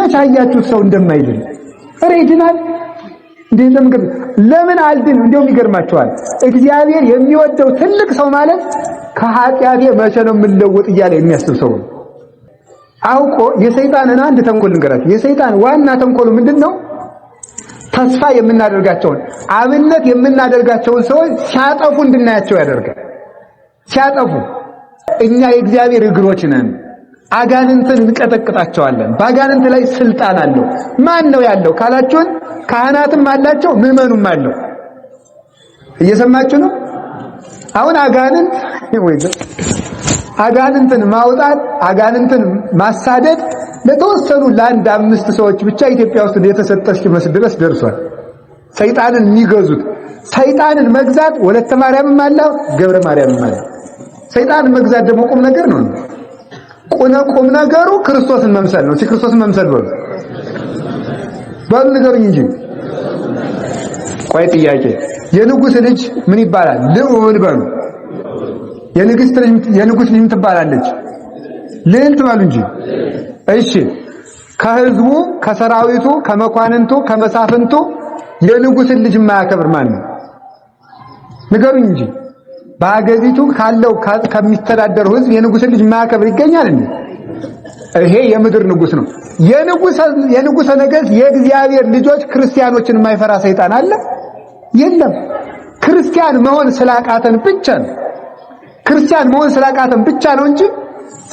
መች አያችሁት ሰው እንደማይድን? ኧረ ይድናል እንዴ? ለምን አልድን? እንደውም ይገርማችኋል። እግዚአብሔር የሚወደው ትልቅ ሰው ማለት ከኃጢአቴ መቼ ነው የምለወጥ እያለ የሚያስብ ሰው ነው። አውቆ የሰይጣንን አንድ ተንኮል ልንገራችሁ። የሰይጣን ዋና ተንኮሉ ምንድነው? ተስፋ የምናደርጋቸውን አብነት የምናደርጋቸውን ሰዎች ሲያጠፉ እንድናያቸው ያደርጋል። ሲያጠፉ እኛ የእግዚአብሔር እግሮች ነን፣ አጋንንትን እንቀጠቅጣቸዋለን። በአጋንንት ላይ ስልጣን አለው። ማን ነው ያለው ካላችሁን፣ ካህናትም አላቸው፣ ምዕመኑም አለው። እየሰማችሁ ነው? አሁን አጋንንትን ማውጣት፣ አጋንንትን ማሳደድ ለተወሰኑ ለአንድ 5 ሰዎች ብቻ ኢትዮጵያ ውስጥ የተሰጠች መስል ድረስ ደርሷል። ሰይጣንን የሚገዙት ሰይጣንን መግዛት ወለተ ማርያምም አለ፣ ገብረ ማርያምም አለ። ሰይጣንን መግዛት ደግሞ ቁም ነገር ነው። ቁም ነገሩ ክርስቶስን መምሰል ነው። ክርስቶስን መምሰል በሉ ንገሩኝ እንጂ። ቆይ ጥያቄ፣ የንጉሥ ልጅ ምን ይባላል? ልዑል በሉ። የንጉሥ ልጅ ምን ትባላለች? ልዕልት በሉ እንጂ። እሺ፣ ከህዝቡ፣ ከሰራዊቱ፣ ከመኳንንቱ፣ ከመሳፍንቱ የንጉሥን ልጅ የማያከብር ማን ነው? ንገሩኝ እንጂ። በአገሪቱ ካለው ከሚተዳደረው ህዝብ የንጉሥን ልጅ የማያከብር ይገኛል እንዴ? ይሄ የምድር ንጉሥ ነው። የንጉሠ ነገሥት የእግዚአብሔር ልጆች ክርስቲያኖችን የማይፈራ ሰይጣን አለ? የለም። ክርስቲያን መሆን ስላቃተን ብቻ ነው። ክርስቲያን መሆን ስላቃተን ብቻ ነው እንጂ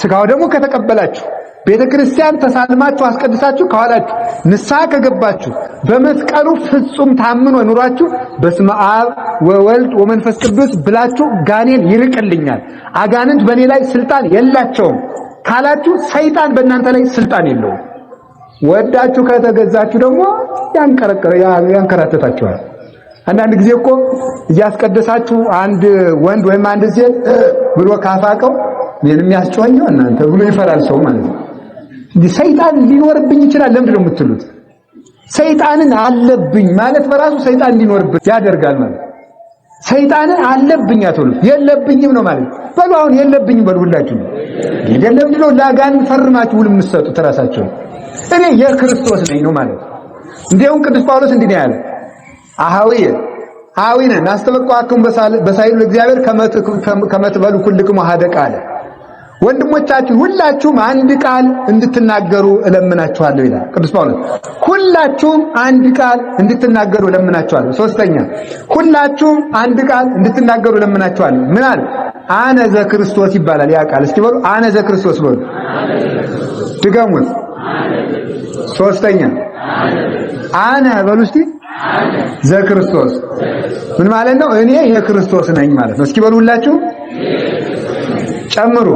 ስጋው ደግሞ ከተቀበላችሁ፣ ቤተ ክርስቲያን ተሳልማችሁ አስቀድሳችሁ ከኋላችሁ ንስሐ ከገባችሁ፣ በመስቀሉ ፍጹም ታምኖ ኑራችሁ በስመ አብ ወወልድ ወመንፈስ ቅዱስ ብላችሁ ጋኔን ይርቅልኛል፣ አጋንንት በእኔ ላይ ስልጣን የላቸውም ካላችሁ ሰይጣን በእናንተ ላይ ስልጣን የለውም። ወዳችሁ ከተገዛችሁ ደግሞ ያንከራተታችኋል። አንዳንድ ጊዜ እኮ እያስቀደሳችሁ አንድ ወንድ ወይም አንድ ሴት ብሎ ካፋቀው ምንም ያስጮኸኛው እናንተ ብሎ ይፈራል ሰው ማለት ነው። ሰይጣን ሊኖርብኝ ይችላል ለምንድን ነው የምትሉት? ሰይጣንን አለብኝ ማለት በራሱ ሰይጣን ሊኖርብኝ ያደርጋል ማለት። ሰይጣንን አለብኝ አትሉ፣ የለብኝም ነው ማለት። በሉ አሁን የለብኝም በሉ ሁላችሁ። የለም ብሎ ላጋን ፈርማችሁ ሁሉ የምትሰጡት ራሳችሁ እኔ የክርስቶስ ነኝ ነው ማለት። እንዲያውም ቅዱስ ጳውሎስ እንዲህ ነው ያለ፣ አኀዊነ ናስተበቅዋክሙ በሳይሉ እግዚአብሔር ከመትበሉ ኩልክሙ አሐደ ቃል። ወንድሞቻችሁ ሁላችሁም አንድ ቃል እንድትናገሩ እለምናችኋለሁ ይላል ቅዱስ ጳውሎስ። ሁላችሁም አንድ ቃል እንድትናገሩ እለምናችኋለሁ። ሶስተኛ ሁላችሁም አንድ ቃል እንድትናገሩ እለምናችኋለሁ። ምን አለ? አነ ዘክርስቶስ ይባላል ያ ቃል። እስኪ በሉ አነ ዘክርስቶስ በሉ። ድገሙት። ሶስተኛ አነ በሉ እስቲ ዘክርስቶስ ምን ማለት ነው? እኔ የክርስቶስ ነኝ ማለት ነው። እስኪ በሉ ሁላችሁ ጨምሩ።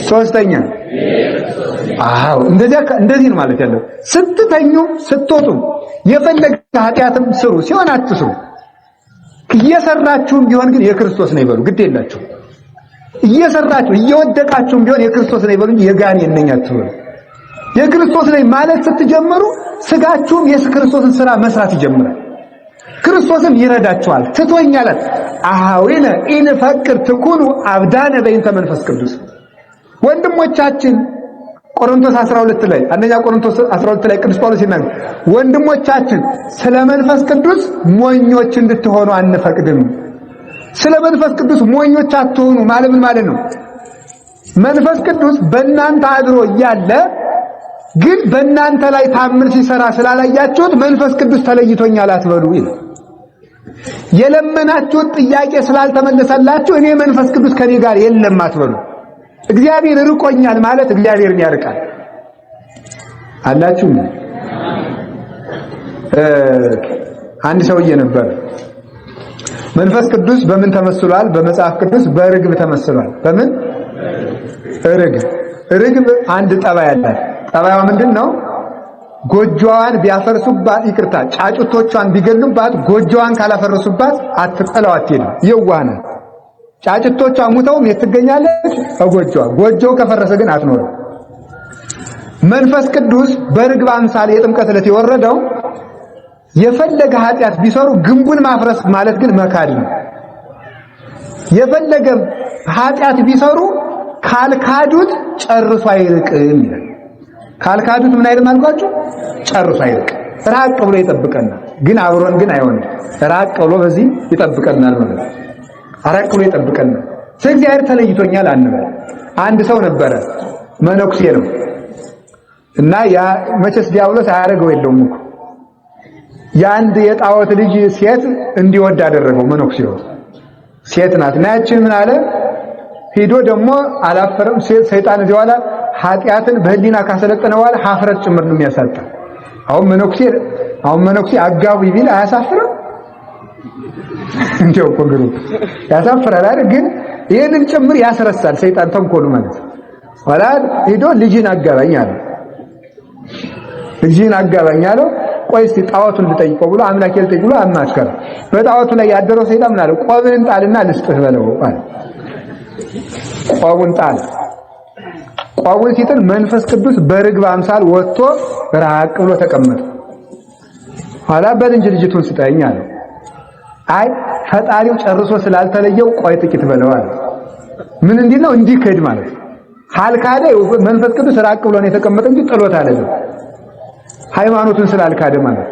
ሶስተኛ አዎ፣ እንደዚህ ነው ማለት ያለው። ስትተኙ ስትወጡ የፈለገ ኃጢአትም ስሩ፣ ሲሆን አትስሩ። እየሰራችሁም ቢሆን ግን የክርስቶስ ነው ይበሉ። ግድ የላችሁ እየሰራችሁ እየወደቃችሁም ቢሆን የክርስቶስ ነው ይበሉ እንጂ የጋኔን ነኝ አትበሉ። የክርስቶስ ነኝ ማለት ስትጀምሩ ስጋችሁም የክርስቶስን ሥራ መስራት ይጀምራል። ክርስቶስም ይረዳችኋል። ትቶኛለት አኀዊነ ኢንፈቅር ትኩኑ አብዳነ በእንተ መንፈስ ቅዱስ። ወንድሞቻችን ቆሮንቶስ 12 ላይ አንደኛ ቆሮንቶስ 12 ላይ ቅዱስ ጳውሎስ ይናገራል፣ ወንድሞቻችን ስለ መንፈስ ቅዱስ ሞኞች እንድትሆኑ አንፈቅድም። ስለ መንፈስ ቅዱስ ሞኞች አትሆኑ ማለት ምን ማለት ነው? መንፈስ ቅዱስ በእናንተ አድሮ እያለ ግን በእናንተ ላይ ታምር ሲሰራ ስላላያችሁት መንፈስ ቅዱስ ተለይቶኛል አትበሉ ይላል። የለመናችሁት ጥያቄ ስላልተመለሰላችሁ እኔ መንፈስ ቅዱስ ከኔ ጋር የለም አትበሉ። እግዚአብሔር ርቆኛል ማለት እግዚአብሔርን ያርቃል አላችሁ። አንድ ሰውዬ ነበር። መንፈስ ቅዱስ በምን ተመስሏል? በመጽሐፍ ቅዱስ በርግብ ተመስሏል። በምን? ርግብ አንድ ጠባይ አላት። ጠባይዋ ምንድነው? ጎጆዋን ቢያፈርሱባት ይቅርታ፣ ጫጩቶቿን ቢገሉባት ጎጆዋን ካላፈረሱባት አትጥለው አትሄድም። የዋህ ናት። ጫጩቶቿ ሙተውም የትገኛለች ከጎጆዋ። ጎጆው ከፈረሰ ግን አትኖርም። መንፈስ ቅዱስ በርግብ አምሳል የጥምቀት ዕለት የወረደው የፈለገ ኃጢአት ቢሰሩ ግንቡን ማፍረስ ማለት ግን መካድ ነው። የፈለገ ኃጢአት ቢሰሩ ካልካዱት ጨርሶ አይርቅም ይላል። ካልካዱት ምን አይደል አልኳችሁ? ጨርሶ አይርቅ ራቅ ብሎ ይጠብቀናል። ግን አብሮን ግን አይሆንም። ራቅ ብሎ በዚህ ይጠብቀናል ማለት ነው። ራቅ ብሎ ይጠብቀናል። እግዚአብሔር ተለይቶኛል አንበል። አንድ ሰው ነበረ መነኩሴ ነው እና ያ መቼስ ዲያብሎስ አያደርገው የለውም እኮ የአንድ የጣዖት ልጅ ሴት እንዲወድ አደረገው። መነኩሴው ሴት ናት እና ያችን ምን አለ ሄዶ ደግሞ አላፈረም። ሰይጣን እዚህ በኋላ ኃጢአትን በህሊና ካሰለጠነ በኋላ ሀፍረት ጭምር ነው የሚያሳጣ። አሁን መነኩሴ አጋቡ ቢል አያሳፍርም? እንደው ኮንግሩ ያሳፍራል አይደል? ግን ይሄንን ጭምር ያስረሳል ሰይጣን ተንኮሉ ማለት ወላ ሄዶ ልጅን አጋባኝ አለ። ልጅን አጋባኝ አለው። ቆይ እስቲ ጣዖቱን ልጠይቀው ብሎ አምላክ ልጠይቅ ብሎ አማስከረ። በጣዖቱ ላይ ያደረው ሰይጣን ምን አለ? ቆብን ጣልና ልስጥህ በለው አለ። ቆቡን ጣል። ቆቡን ሲጥል መንፈስ ቅዱስ በርግብ አምሳል ወጥቶ ራቅ ብሎ ተቀመጠ። ኋላ በል እንጂ ልጅቱን ስጠኝ አለው። አይ ፈጣሪው ጨርሶ ስላልተለየው ቆይ ጥቂት በለው አለ። ምን እንዲህ ነው እንዲክድ ማለት ካልካደ መንፈስ ቅዱስ ራቅ ብሎ ነው የተቀመጠ እንጂ ጥሎት አይደለም። ሃይማኖቱን ስላልካደ ማለት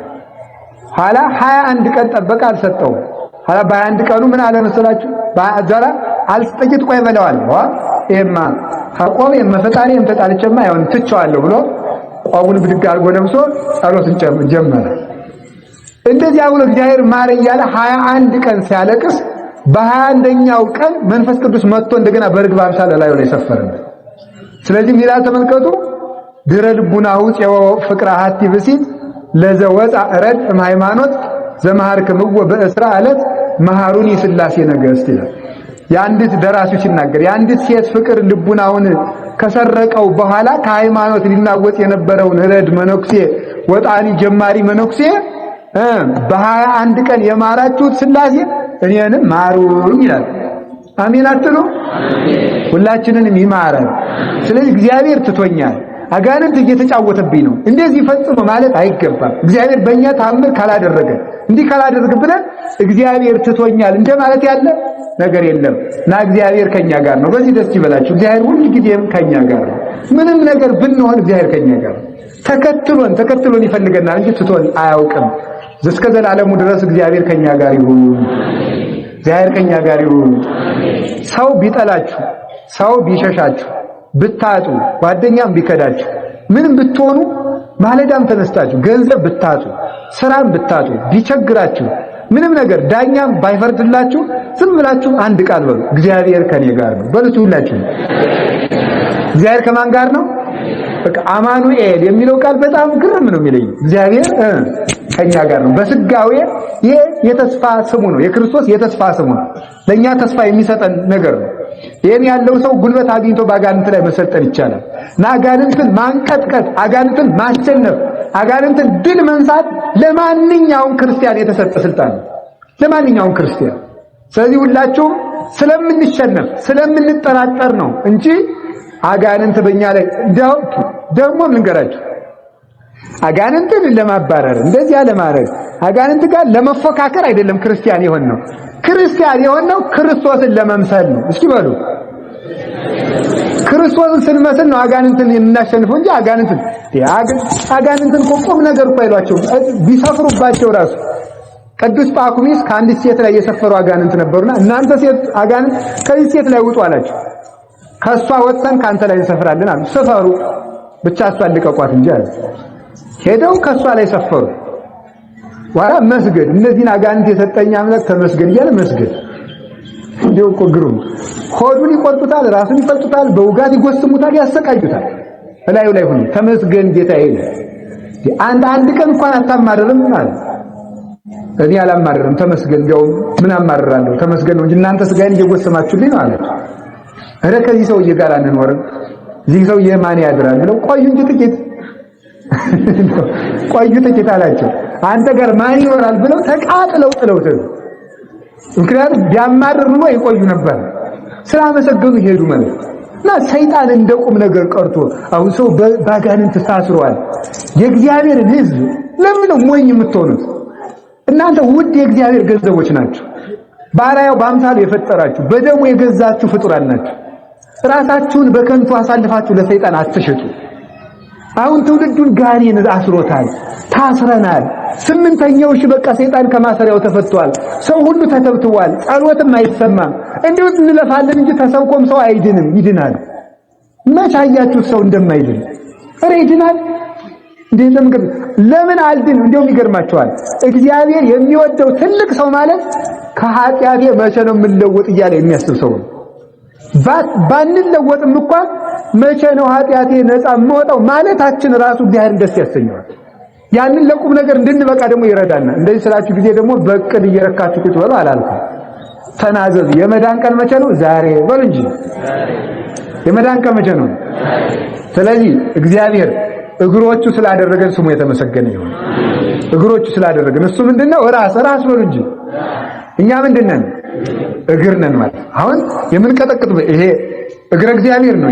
ኋላ 21 ቀን ጠበቀ አልሰጠው። ኋላ በ21 ቀኑ ምን አለ መሰላችሁ? ባዛራ አልስጠይት ቆይ በለዋል። ኤማ ከቆብ የመፈጣሪም ተጣልቸማ አይሆን ትቸዋለሁ ብሎ ቆቡን ብድግ አድርጎ ለብሶ ጸሎትን ጀመረ። እንደዚያ ብሎ እግዚአብሔር ማረ እያለ 21 ቀን ሲያለቅስ በ21ኛው ቀን መንፈስ ቅዱስ መጥቶ እንደገና በርግብ አምሳል ላይ ላይ ሰፈረበት። ስለዚህ ሚላል ተመልከቱ ድረ ልቡናው ጼው ፍቅራ ሀቲ ብሲት ለዘወፃ ረድ ሃይማኖት ዘማሃርክምው በእስራኤል መሃሩኒ ስላሴ ነገስት ይላል። የአንዲት ደራሲው ሲናገር የአንዲት ሴት ፍቅር ልቡናውን ከሰረቀው በኋላ ከሃይማኖት ሊናወጥ የነበረውን ረድ መነኩሴ ወጣኒ ጀማሪ መነኩሴ በ21 ቀን የማራችሁት ስላሴ እኔንም ማሩኝ ይላል። አሜን አትሉ? ሁላችንንም ይማረን። ስለዚህ እግዚአብሔር ትቶኛል አጋንንት እየተጫወተብኝ ነው እንደዚህ ፈጽሞ ማለት አይገባም። እግዚአብሔር በእኛ ታምር ካላደረገ እንዲህ ካላደረገ ብለን እግዚአብሔር ትቶኛል እንደማለት ያለ ነገር የለም እና እግዚአብሔር ከኛ ጋር ነው። በዚህ ደስ ይበላችሁ። እግዚአብሔር ሁሉ ጊዜም ከኛ ጋር ነው። ምንም ነገር ብንሆን እግዚአብሔር ከኛ ጋር ነው። ተከትሎን ይፈልገናል እንጂ ትቶን አያውቅም። እስከ ዘላለሙ ድረስ እግዚአብሔር ከኛ ጋር ይሁን። እግዚአብሔር ከኛ ጋር ይሁን። ሰው ቢጠላችሁ፣ ሰው ቢሸሻችሁ፣ ብታጡ፣ ጓደኛም ቢከዳችሁ፣ ምንም ብትሆኑ ማለዳም ተነስታችሁ ገንዘብ ብታጡ፣ ስራም ብታጡ፣ ቢቸግራችሁ፣ ምንም ነገር ዳኛም ባይፈርድላችሁ ዝም ብላችሁ አንድ ቃል በሉ፣ እግዚአብሔር ከኔ ጋር ነው በሉት። ሁላችሁ እግዚአብሔር ከማን ጋር ነው? በቃ አማኑኤል የሚለው ቃል በጣም ግርም ነው የሚለኝ። እግዚአብሔር ከኛ ጋር ነው። በስጋዌ ይሄ የተስፋ ስሙ ነው። የክርስቶስ የተስፋ ስሙ ነው። ለኛ ተስፋ የሚሰጠን ነገር ነው። ይሄን ያለው ሰው ጉልበት አግኝቶ በአጋንንት ላይ መሰልጠን ይቻላል። እና አጋንንትን ማንቀጥቀጥ፣ አጋንንትን ማሸነፍ፣ አጋንንትን ድል መንሳት ለማንኛውም ክርስቲያን የተሰጠ ስልጣን ነው። ለማንኛውም ክርስቲያን። ስለዚህ ሁላችሁም ስለምንሸነፍ ስለምንጠራጠር ነው እንጂ አጋንንት በእኛ ላይ ደግሞ ልንገራችሁ፣ አጋንንትን ለማባረር እንደዚህ ለማድረግ አጋንንት ጋር ለመፎካከር አይደለም ክርስቲያን የሆነው። ክርስቲያን የሆነው ክርስቶስን ለመምሰል ነው። እስኪ በሉ ክርስቶስን ስንመስል ነው አጋንንትን የምናሸንፈው እንጂ አጋንንትን ቁም ነገር እኮ አይሏቸው ቢሰፍሩባቸው ራሱ ቅዱስ ጳኩሚስ ከአንዲት ሴት ላይ የሰፈሩ አጋንንት ነበሩና እናንተ ሴት አጋንንት ከዚህ ሴት ላይ ውጡ አላቸው። ከሷ ወጥተን ካንተ ላይ እንሰፍራለን አሉ። ሰፈሩ ብቻ እሷን ልቀቋት እንጂ አለ። ሄደው ከሷ ላይ ሰፈሩ። ዋራ መስገድ እነዚህን አጋንንት የሰጠኝ አምላክ ተመስገን እያለ መስገድ እንደው እኮ ግሩም። ሆዱን ይቆርጡታል፣ ራሱን ይፈልጡታል፣ በውጋት ይጎስሙታል፣ ያሰቃዩታል። እላዩ ላይ ሆኖ ተመስገን ጌታዬ አንድ ቀን እንኳን አታማርርም ማለት እኔ አላማርርም ተመስገን። እንደው ምን አማርራለሁ ተመስገን ነው እንጂ እናንተ ስጋዬን እየጎሰማችሁልኝ ነው አለ። እረ ከዚህ ሰውዬ ጋር አንኖርም፣ እዚህ ሰውዬ ማን ያድራል ብለው ቆዩ እንጂ ጥቂት አላቸው። አንተ ጋር ማን ይኖራል ብለው ተቃጥለው ጥለውት። ምክንያቱም ቢያማርር ኑሮ ይቆዩ ነበር። ስላመሰገኑ ሄዱ ማለት እና ሰይጣን እንደ ቁም ነገር ቀርቶ አሁን ሰው ባጋንንት ታስሯል። የእግዚአብሔርን ሕዝብ ለምን ነው ሞኝ የምትሆኑት? እናንተ ውድ የእግዚአብሔር ገንዘቦች ናችሁ። ባሪያው በአምሳሉ የፈጠራችሁ በደሙ የገዛችሁ ፍጡራን ናችሁ። ራሳችሁን በከንቱ አሳልፋችሁ ለሰይጣን አትሸጡ። አሁን ትውልዱን ጋኔን አስሮታል። ታስረናል። 8ኛው በቃ ሰይጣን ከማሰሪያው ተፈቷል። ሰው ሁሉ ተተብትቧል። ጸሎትም አይሰማም። እንዲሁ እንለፋለን እንጂ ተሰብኮም ሰው አይድንም። ይድናል። መች አያችሁት ሰው እንደማይድን? ኧረ ይድናል። ለምን አልድን? እንደውም ይገርማቸዋል። እግዚአብሔር የሚወደው ትልቅ ሰው ማለት ከኃጢአቴ መቼ ነው የምንለወጥ እያለ የሚያስብ ሰው ነው። ባንለወጥም እንኳን መቼ ነው ኃጢአቴ ነፃ የምወጣው ማለታችን ራሱ እግዚአብሔርን ደስ ያሰኘዋል። ያንን ለቁም ነገር እንድንበቃ ደግሞ ይረዳናል። እንደዚህ ስላችሁ ጊዜ ደግሞ በቅድ እየረካችሁ ቁጭ በሉ አላልኩም። ተናዘዙ። የመዳን ቀን መቼ ነው? ዛሬ በሉ እንጂ። የመዳን ቀን መቼ ነው? ስለዚህ እግዚአብሔር እግሮቹ ስላደረገን ስሙ የተመሰገነ ይሁን። እግሮቹ ስላደረገን እሱ ምንድነው? ራስ በሉ እንጂ። እኛ ምንድነን? እግር ነን ማለት። አሁን የምንቀጠቅጥ ይሄ እግረ እግዚአብሔር ነው።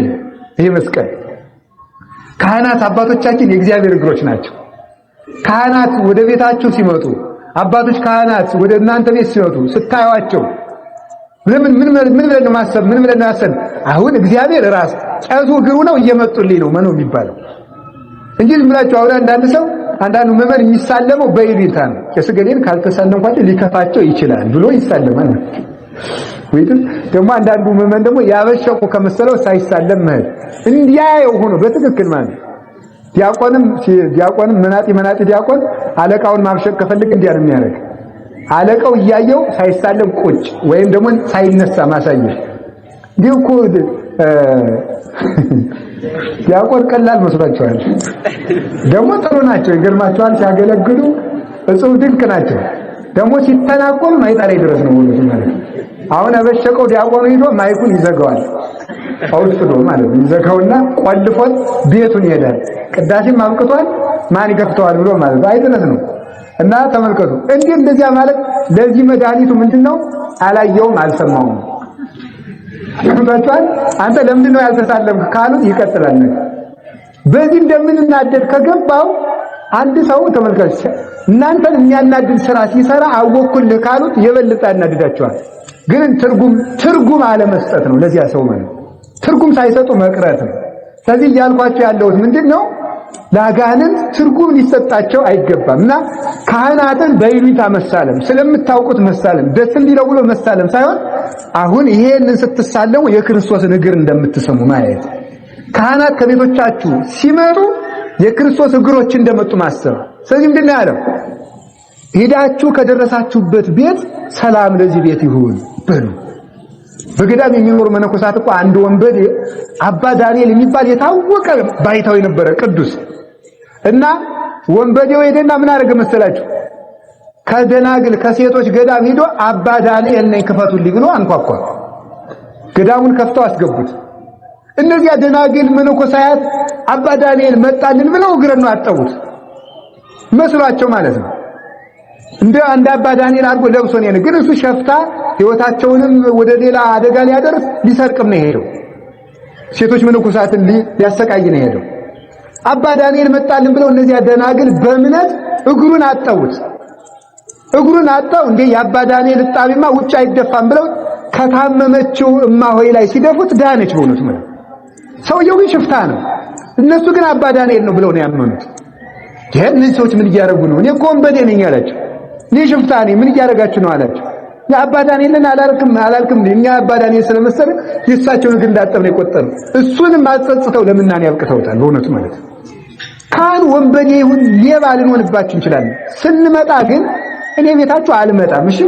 ይሄ መስቀል ካህናት አባቶቻችን የእግዚአብሔር እግሮች ናቸው። ካህናት ወደ ቤታቸው ሲመጡ አባቶች ካህናት ወደ እናንተ ቤት ሲመጡ ስታዩአቸው ምን ብለን ነው ማሰብ? ምን ብለን ነው ያሰብ? አሁን እግዚአብሔር ራስ ቄሱ እግሩ ነው እየመጡልኝ ነው ነው የሚባለው እንጂ ዝም ብላችሁ አሁን አንዳንዱ መመር የሚሳለመው በይሉኝታ ነው። ቄስ ገሌን ካልተሳለምኳቸው ሊከፋቸው ይችላል ብሎ ይሳለማል። ወይም ደግሞ አንዳንዱ መመን ደግሞ ያበሸቁ ከመሰለው ሳይሳለም መሄድ እንዲያየው ሆኖ በትክክል ማለት ዲያቆንም መናጢ ዲያቆን አለቃውን ማብሸቅ ከፈልግ እንዲያ ነው የሚያደርግ። አለቃው እያየው ሳይሳለም ቁጭ ወይም ደግሞ ሳይነሳ ማሳየት ዲኮ ዲያቆን ቀላል መስሏቸዋል። ደግሞ ጥሩ ናቸው፣ ይገርማቸዋል። ሲያገለግሉ እጹብ ድንቅ ናቸው። ደግሞ ሲተናቆል ማይጣላይ ድረስ ነው ወሉት ማለት። አሁን አበሸቀው ዲያቆኑ ሄዶ ማይኩን ይዘጋዋል። አውጥቶ ማለት ይዘጋውና ቆልፎት ቤቱን ይሄዳል። ቅዳሴም አብቅቷል ማን ይከፍተዋል ብሎ ማለት አይደለም ነው። እና ተመልከቱ እንዴ እንደዚያ ማለት ለዚህ መድኃኒቱ ምንድነው? አላየውም አልሰማውም። ይሁዳቻል አንተ ለምንድን ነው ያልተሳለምክ ካሉት ይቀጥላል ነገር። በዚህ እንደምንናደድ ከገባው አንድ ሰው ተመልከቱ እናንተን የሚያናድድ ስራ ሲሰራ አወኩልህ ካሉት የበለጠ ያናድዳቸዋል። ግን ትርጉም አለመስጠት ነው ለዚያ ሰው ማለት ትርጉም ሳይሰጡ መቅረት ነው። ስለዚህ ያልኳቸው ያለውት ምንድነው? ለአጋንንት ትርጉም ሊሰጣቸው አይገባምና ካህናትን በይሉኝታ መሳለም ስለምታውቁት መሳለም ደስ እንዲለው ብሎ መሳለም ሳይሆን አሁን ይሄንን ስትሳለሙ የክርስቶስን እግር እንደምትሰሙ ማየት። ካህናት ከቤቶቻችሁ ሲመጡ የክርስቶስ እግሮች እንደመጡ ማሰብ። ስለዚህ ምንድነው ያለው? ሄዳችሁ ከደረሳችሁበት ቤት ሰላም ለዚህ ቤት ይሁን በሉ። በገዳም የሚኖሩ መነኮሳት እኮ አንድ ወንበዴ አባ ዳንኤል የሚባል የታወቀ ባይታው የነበረ ቅዱስ እና ወንበዴው ሄደና ምን አደረገ መሰላችሁ? ከደናግል ከሴቶች ገዳም ሄዶ አባ ዳንኤል ነኝ ክፈቱልኝ ብሎ አንኳኳ። ገዳሙን ከፍተው አስገቡት። እነዚያ ደናግል መነኮሳት አባ ዳንኤል መጣልን ብለው እግረን ነው አጠቡት መስሏቸው ማለት ነው። እንደ አንድ አባ ዳንኤል አድርጎ ለብሶ ነው። ግን እሱ ሸፍታ ሕይወታቸውንም ወደ ሌላ አደጋ ሊያደርስ ሊሰርቅም ነው ሄደው። ሴቶች መነኮሳትን ሊያሰቃይ ነው ሄደው። አባ ዳንኤል መጣልን ብለው እነዚያ ደናግል በእምነት እግሩን አጠቡት። እግሩን አጣው እንዴ የአባ ዳንኤል እጣቢማ ውጭ አይደፋም ብለው ከታመመችው እማሆይ ላይ ሲደፉት ዳነች። በእውነት ማለት ሰውየው ግን ሽፍታ ነው። እነሱ ግን አባ ዳንኤል ነው ብለው ነው ያመኑት። እነዚህ ሰዎች ምን እያደረጉ ነው? እኔ እኮ ወንበዴ ነኝ አላቸው። እኔ ሽፍታ ነኝ ምን እያደረጋችሁ ነው አላቸው። የአባ ዳንኤልን አላልክም እኛ አባ ዳንኤል ስለመሰለ የእሳቸውን ግን እንዳጠብ ነው የቆጠሩ። እሱንም አጸጽተው ለምናን ያብቅተውታል። በእውነቱ ማለት ካህን ወንበዴ ይሁን ሌባ ልንሆንባችሁ እንችላለን። ስንመጣ ግን እኔ ቤታችሁ አልመጣም። እሺ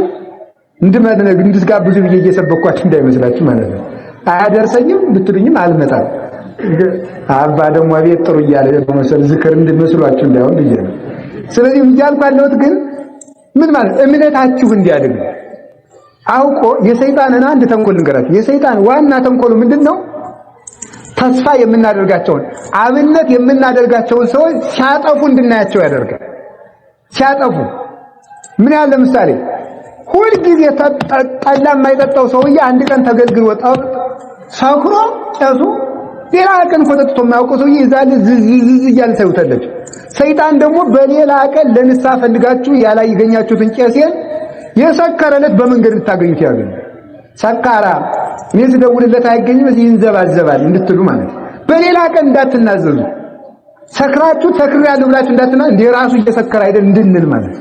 እንድትጋብዙ ብዬ እየሰበኳችሁ እንዳይመስላችሁ ማለት ነው። አያደርሰኝም ብትሉኝም አልመጣም። አባ ደግሞ ቤት ጥሩ እያለ መሰል ዝክር እንድመስሏችሁ እንዳይሆን ብዬ ነው። ስለዚህ እያልኩ ያለሁት ግን ምን ማለት እምነታችሁ እንዲያድግ አውቆ የሰይጣንን አንድ ተንኮል ልንገራችሁ። የሰይጣን ዋና ተንኮሉ ምንድነው? ተስፋ የምናደርጋቸውን አብነት የምናደርጋቸውን ሰዎች ሲያጠፉ እንድናያቸው ያደርጋል። ሲያጠፉ ምን ያለ ለምሳሌ ሁል ጊዜ ጠላ የማይጠጣው ሰውዬ አንድ ቀን ተገልግሎ ወጣው ሰክሮ ጨሱ ሌላ ቀን ቆጥቶ የማያውቀው ሰውዬ ይዛል ዝዝ እያለ ታዩታለች። ሰይጣን ደግሞ በሌላ ቀን ለንስሐ ፈልጋችሁ ያላየኛችሁትን ቄስን የሰከረለት በመንገድ ልታገኙት ያገኙ ሰካራ እኔ ስደውልለት አይገኝም ይንዘባዘባል እንድትሉ ማለት በሌላ ቀን እንዳትናዘዙ። ሰክራችሁ ተክሬያለሁ ብላችሁ እንዳትና እንደ ራሱ እየሰከረ አይደል እንድንል ማለት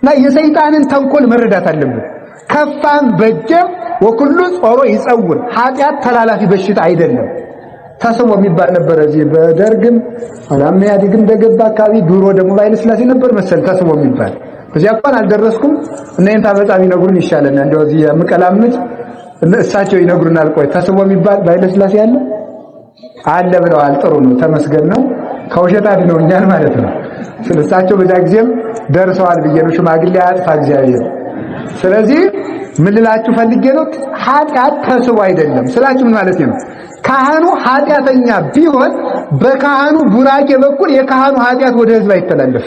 እና የሰይጣንን ተንኮል መረዳት አለብን። ከፋም በጀም ወኩሉ ጾሮ ይጸውር ኃጢአት ተላላፊ በሽታ አይደለም። ተስቦ የሚባል ነበር እዚህ በደርግም አላም ያዲግም ደገባ አካባቢ ድሮ ደግሞ ባይል ስላሴ ነበር መሰል ተስቦ የሚባል በዚያ እንኳን አልደረስኩም። እነኝታ በጣም ይነግሩን ይሻለና እንደው እዚህ የምቀላምጥ እሳቸው ይነግሩናል። ቆይ ተስቦ የሚባል ባይል ስላሴ አለ ብለዋል። ጥሩ ነው፣ ተመስገን ነው። ከውሸት አድነውኛል ማለት ነው። ስለሳቸው በዛ ጊዜም ደርሰዋል ብዬ ነው። ሽማግሌ አጥፋ እግዚአብሔር። ስለዚህ ምን ልላችሁ ፈልጌ ነው፣ ኃጢአት ተስቦ አይደለም ስላችሁ ምን ማለት ነው? ካህኑ ኃጢአተኛ ቢሆን በካህኑ ቡራኬ በኩል የካህኑ ኃጢአት ወደ ሕዝብ አይተላለፍ።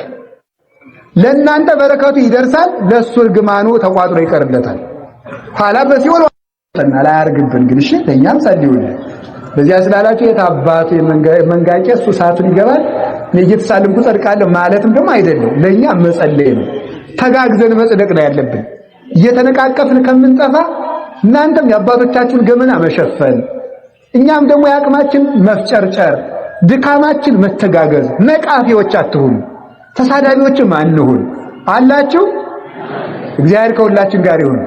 ለእናንተ በረከቱ ይደርሳል፣ ለሱ እርግማኑ ተቋጥሮ ይቀርለታል። ኋላ በሲኦል ላይ አያርግብን። ግን እሺ ለኛም ጸልዩልን። በዚያ ስላላችሁ የታባቱ መንጋቄ እሱ ሰዓቱን ይገባል እኔ እየተሳልምኩ ጸድቃለሁ ማለትም ደግሞ አይደለም። ለኛ መጸለይ ነው። ተጋግዘን መጽደቅ ነው ያለብን። እየተነቃቀፍን ከምንጠፋ እናንተም የአባቶቻችሁን ገመና መሸፈን፣ እኛም ደግሞ ያቅማችን መፍጨርጨር፣ ድካማችን መተጋገዝ። ነቃፊዎች አትሁኑ፣ ተሳዳቢዎችም አንሁን። አላችሁ። እግዚአብሔር ከሁላችን ጋር ይሁን።